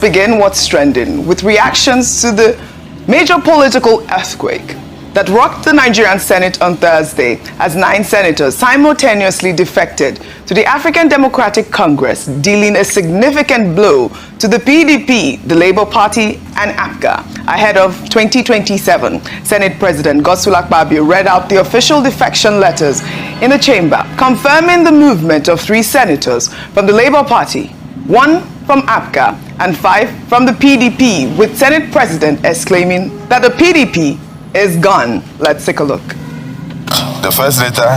Begin what's trending with reactions to the major political earthquake that rocked the Nigerian Senate on Thursday as 9 senators simultaneously defected to the African Democratic Congress, dealing a significant blow to the PDP, the Labour Party, and APGA ahead of 2027. Senate President Akpabio read out the official defection letters in the chamber, confirming the movement of 3 senators from the Labour Party, 1 from APGA, and 5 from the PDP, with Senate President exclaiming that the PDP is gone. Let's take a look. The first letter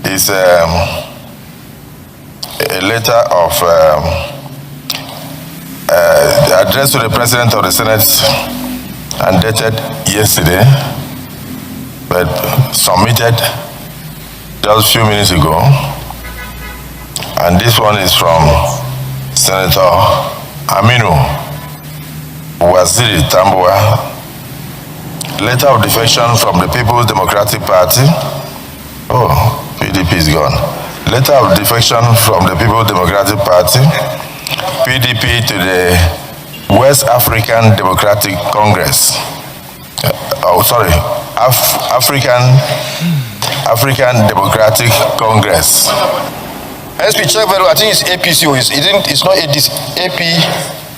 is a letter of addressed to the President of the Senate and dated yesterday, but submitted just a few minutes ago. And this one is from Senator Aminu Waziri Tambuwa. Letter of defection from the People's Democratic Party. Oh, PDP is gone. Letter of defection from the People's Democratic Party, PDP, to the West African Democratic Congress. African Democratic Congress. SP, check very well. I think it's APC. It's not ADC. AP.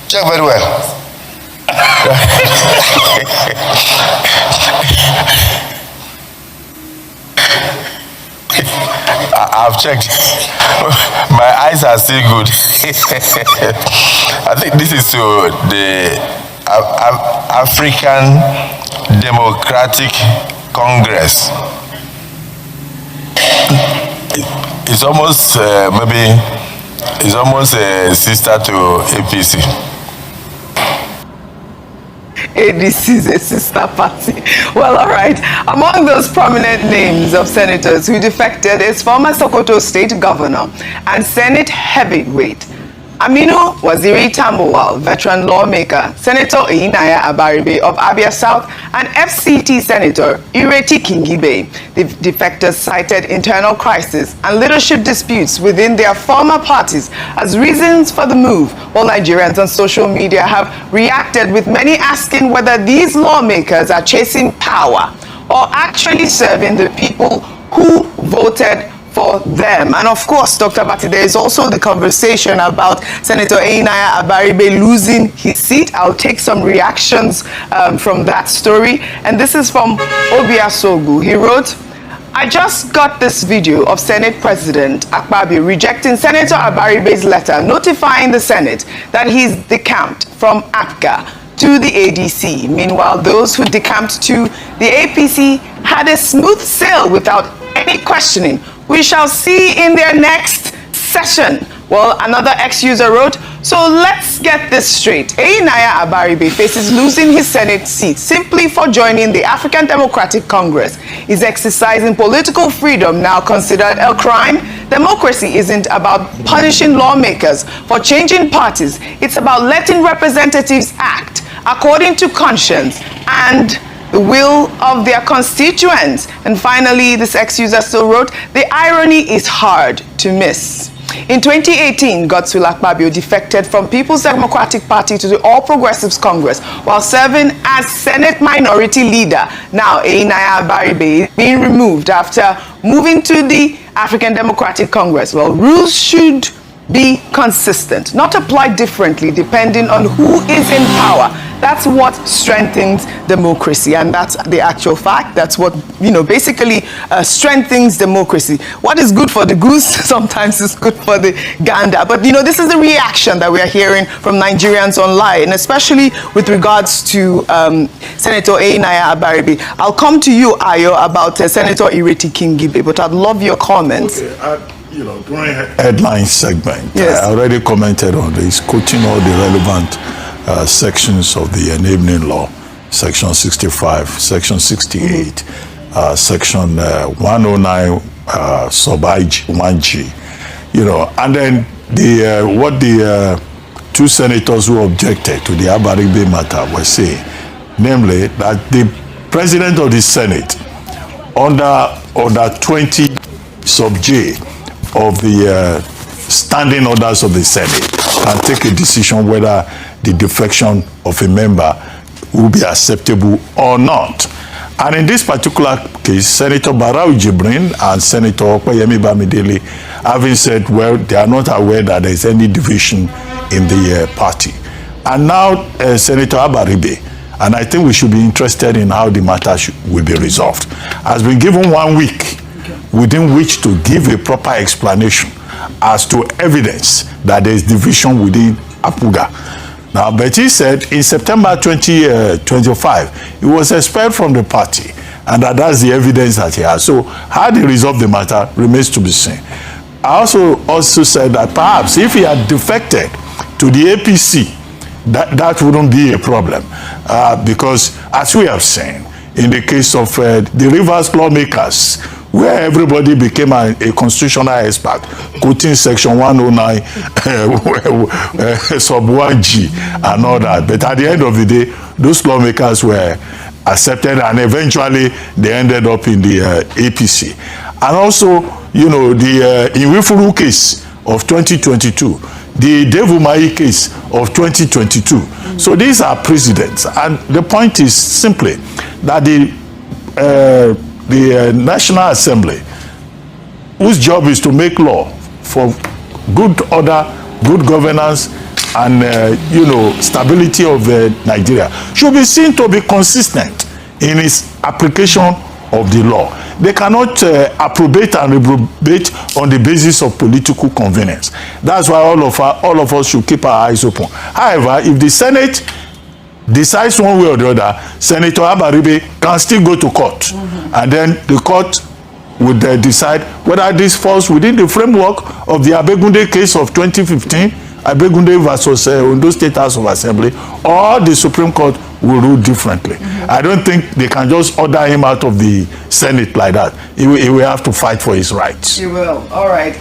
Check very well. I've checked. My eyes are still good. I think this is to the African Democratic Congress. It's almost it's almost a sister to APC. ADC is a sister party. Well, all right. Among those prominent names of senators who defected is former Sokoto State Governor and Senate heavyweight Aminu Waziri Tambuwal, veteran lawmaker, Senator Eyinaya Abaribe of Abia South, and FCT Senator Ireti Kingibe. The defectors cited internal crisis and leadership disputes within their former parties as reasons for the move, while Nigerians on social media have reacted, with many asking whether these lawmakers are chasing power or actually serving the people who voted for them. And of course, Dr. Abati, there is also the conversation about Senator Eyinaya Abaribe losing his seat. I'll take some reactions from that story. And this is from Obiasogu. He wrote, I just got this video of Senate President Akpabio rejecting Senator Abaribe's letter notifying the Senate that he's decamped from APGA to the ADC. Meanwhile, those who decamped to the APC had a smooth sail without any questioning. We shall see in their next session. Well, another ex-user wrote, so let's get this straight. Eyinaya Abaribe faces losing his Senate seat simply for joining the African Democratic Congress. Is exercising political freedom now considered a crime? Democracy isn't about punishing lawmakers for changing parties. It's about letting representatives act according to conscience and the will of their constituents. And finally, this ex-user still wrote, the irony is hard to miss. In 2018, Akpabio defected from People's Democratic Party to the All Progressives Congress while serving as Senate Minority Leader. Now, Eyinaya Abaribe is being removed after moving to the African Democratic Congress. Well, rules should be consistent, not applied differently depending on who is in power. That's what strengthens democracy, and that's the actual fact. That's what, basically strengthens democracy. What is good for the goose sometimes is good for the gander. But, this is the reaction that we are hearing from Nigerians online, especially with regards to Senator Eyinaya Abaribe. I'll come to you, Ayo, about Senator Ireti Kingibe, but I'd love your comments. Okay, during headline segment, yes. I already commented on this, quoting all the relevant sections of the enabling law, section 65, section 68, section 109, sub I-G, 1G, and then what the 2 senators who objected to the Abaribe matter were saying, namely that the president of the Senate, under 20 sub J of the standing orders of the Senate, can take a decision whether the defection of a member will be acceptable or not. And in this particular case, Senator Barau Jibrin and Senator Akpabio M0cks having said, well, they are not aware that there is any division in the party. And now Senator Abati, and I think we should be interested in how the matter will be resolved, has been given 1 week within which to give a proper explanation as to evidence that there is division within APUGA. Now, but he said in September 2025, he was expelled from the party, and that's the evidence that he has. So how they resolve the matter remains to be seen. I also said that perhaps if he had defected to the APC, that wouldn't be a problem, because as we have seen, in the case of the Rivers lawmakers, where everybody became a constitutional expert, quoting section 109, sub 1G and all that. But at the end of the day, those lawmakers were accepted, and eventually they ended up in the APC. And also, you know, the Iwifuru case of 2022, the Devumai case of 2022. So these are precedents. And the point is simply that the National Assembly, whose job is to make law for good order, good governance, and you know, stability of Nigeria, should be seen to be consistent in its application of the law. They cannot approbate and reprobate on the basis of political convenience. That's why all of us should keep our eyes open. However, if the Senate decides one way or the other, Senator Abati can still go to court, and then the court would decide whether this falls within the framework of the Abegunde case of 2015, Abegunde versus Ondo State House of Assembly, or the Supreme Court will rule differently. I don't think they can just order him out of the Senate like that. He will have to fight for his rights. He will. All right.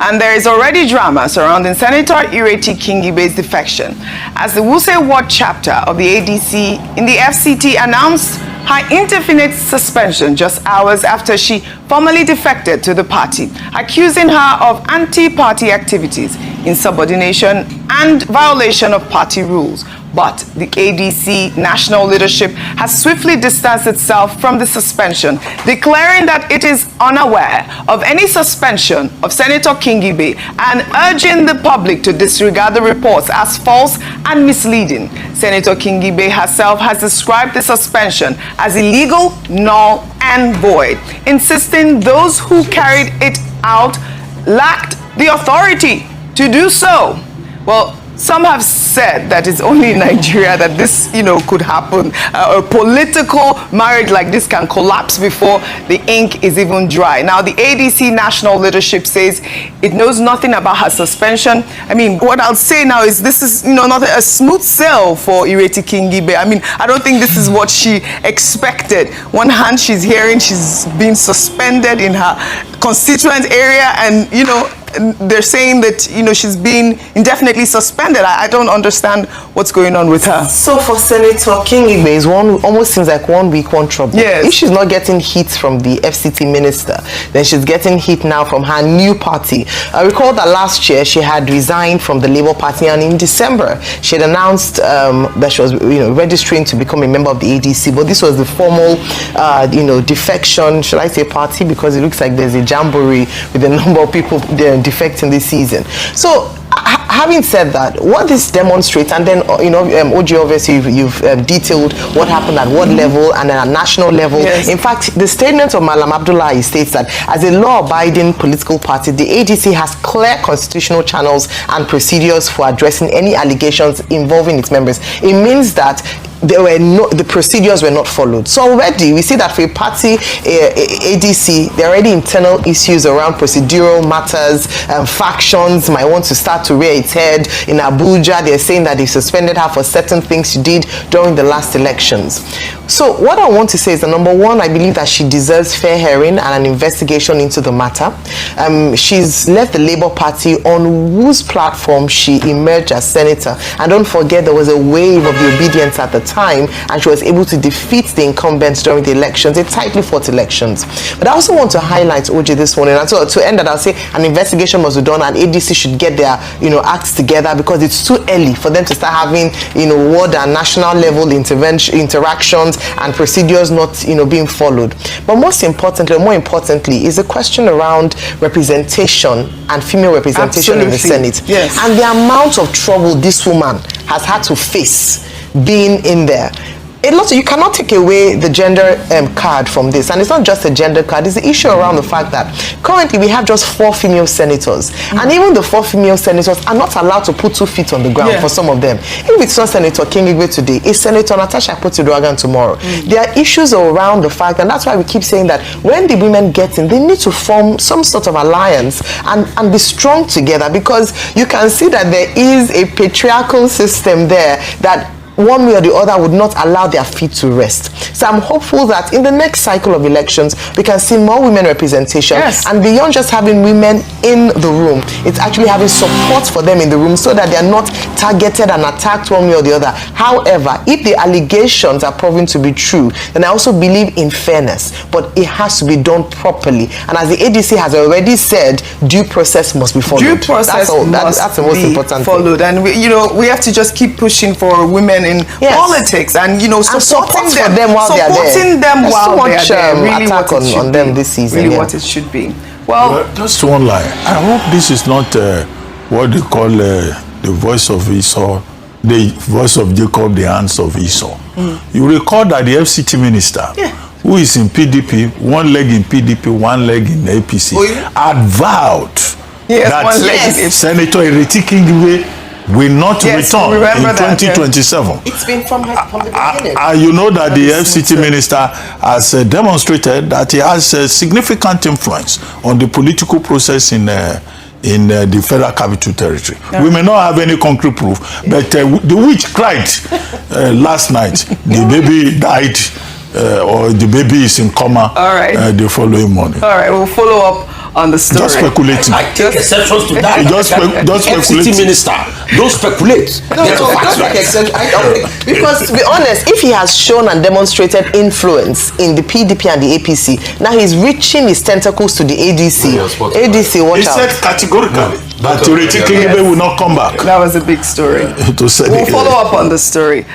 And there is already drama surrounding Senator Ireti Kingibe's defection, as the Wuse Ward chapter of the ADC in the FCT announced her indefinite suspension just hours after she formally defected to the party, accusing her of anti-party activities, insubordination, and violation of party rules. But the ADC national leadership has swiftly distanced itself from the suspension, declaring that it is unaware of any suspension of Senator Kingibe and urging the public to disregard the reports as false and misleading. Senator Kingibe herself has described the suspension as illegal, null, and void, insisting those who carried it out lacked the authority to do so. Well, some have said that it's only in Nigeria that this, you know, could happen. A political marriage like this can collapse before the ink is even dry. Now, the ADC national leadership says it knows nothing about her suspension. I mean, what I'll say now is this is, you know, not a smooth sail for Ireti Kingibe. I mean, I don't think this is what she expected. One hand she's hearing she's been suspended in her constituent area, and, you know, they're saying that, you know, she's been indefinitely suspended. I don't understand what's going on with her. So for Senator Kingibe, it's almost seems like 1 week, one trouble. Yes. If she's not getting heat from the FCT minister, then she's getting heat now from her new party. I recall that last year she had resigned from the Labour Party, and in December she had announced that she was, you know, registering to become a member of the ADC. But this was the formal, you know, defection, should I say, party, because it looks like there's a jamboree with a number of people there defecting this season. So having said that, what this demonstrates, and then, you know, OG, obviously you've detailed what happened at what level and at a national level. Yes. In fact, the statement of Malam Abdullahi states that as a law-abiding political party, the ADC has clear constitutional channels and procedures for addressing any allegations involving its members. It means that the procedures were not followed. So already we see that for a party, ADC, there are already internal issues around procedural matters. Factions might want to start to rear its head. In Abuja, they're saying that they suspended her for certain things she did during the last elections. So what I want to say is that, number one, I believe that she deserves fair hearing and an investigation into the matter. She's left the Labour Party on whose platform she emerged as senator. And don't forget, there was a wave of the obedience at the time, and she was able to defeat the incumbents during the elections, the tightly fought elections. But I also want to highlight, OJ, this morning, and so to end that, I'll say an investigation must be done, and ADC should get their, acts together, because it's too early for them to start having, ward and national level interactions and procedures not, being followed. But more importantly, is a question around representation and female representation in the Senate. Yes. And the amount of trouble this woman has had to face being in there. You cannot take away the gender card from this, and it's not just a gender card, it's the issue around the fact that currently we have just 4 female senators, and even the 4 female senators are not allowed to put 2 feet on the ground for some of them. If it's not Senator Kingigwe today, it's Senator Natasha Akpoti tomorrow. There are issues around the fact, and that's why we keep saying that when the women get in, they need to form some sort of alliance and be strong together, because you can see that there is a patriarchal system there that one way or the other would not allow their feet to rest. So I'm hopeful that in the next cycle of elections, we can see more women representation. Yes. And beyond just having women in the room, it's actually having support for them in the room so that they're not targeted and attacked one way or the other. However, if the allegations are proven to be true, then I also believe in fairness, but it has to be done properly. And as the ADC has already said, due process must be followed. Due process that's the most important followed. thing. And we have to just keep pushing for women in politics, and supporting them while they are there. Supporting them while they are there. Really, attack on them this season. Really, what it should be. Well, just one line. I hope this is not what they call the voice of Esau, the voice of Jacob, the hands of Esau. You recall that the FCT minister, who is in PDP, one leg in PDP, one leg in APC, had vowed that Senator Ireti Kingigwe will not return in 2027. It's been from the beginning. You know that the FCT minister has demonstrated that he has a significant influence on the political process in the Federal Capital Territory. We may not have any concrete proof, but the witch cried last night. The baby died, or the baby is in coma the following morning. All right, we'll follow up on the story. Just speculating. I take exceptions to that. Just FCT minister, don't speculate. Because to be honest, if he has shown and demonstrated influence in the PDP and the APC, now he's reaching his tentacles to the ADC. ADC, watch out. He said categorically that Ireti Kingigwe will not come back. That was a big story. We'll follow up on the story.